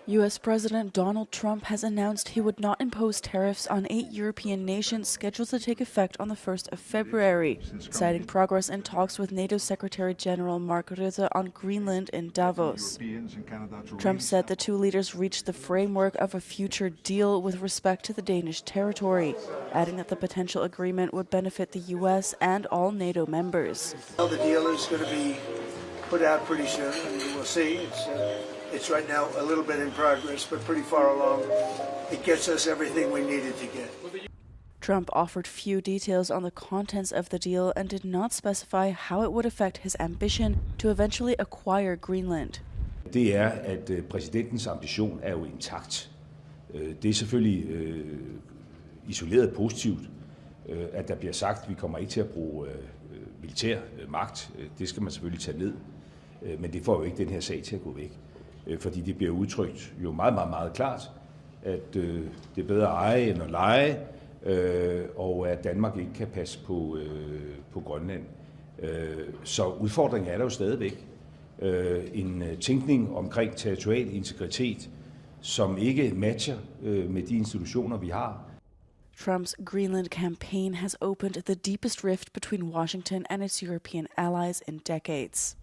U.S. President Donald Trump has announced he would not impose tariffs on 8 European nations scheduled to take effect on the 1st of February, citing progress in talks with NATO Secretary General Mark Rutte on Greenland in Davos. Trump said the two leaders reached the framework of a future deal with respect to the Danish territory, adding that the potential agreement would benefit the U.S. and all NATO members. Well, the deal is going to be put out pretty soon, and we'll see. It's right now a little bit in progress, but pretty far along. It gets us everything we needed to get. Trump offered few details on the contents of the deal and did not specify how it would affect his ambition to eventually acquire Greenland. Det at præsidentens ambition jo intakt. Det selvfølgelig isoleret positivt, at der bliver sagt, at vi kommer ikke til at bruge militær magt. Det skal man selvfølgelig tage ned. Men det får jo ikke den her sag til at gå væk. Fordi det bliver udtrykt jo meget, meget, meget klart, at det er bedre at eje end at leje, og at Danmark ikke kan passe på Grønland. Så udfordringen er der jo stadigvæk. En tænkning omkring territorial integritet, som ikke matcher med de institutioner, vi har. Trump's Greenland campaign has opened the deepest rift between Washington and its European allies in decades.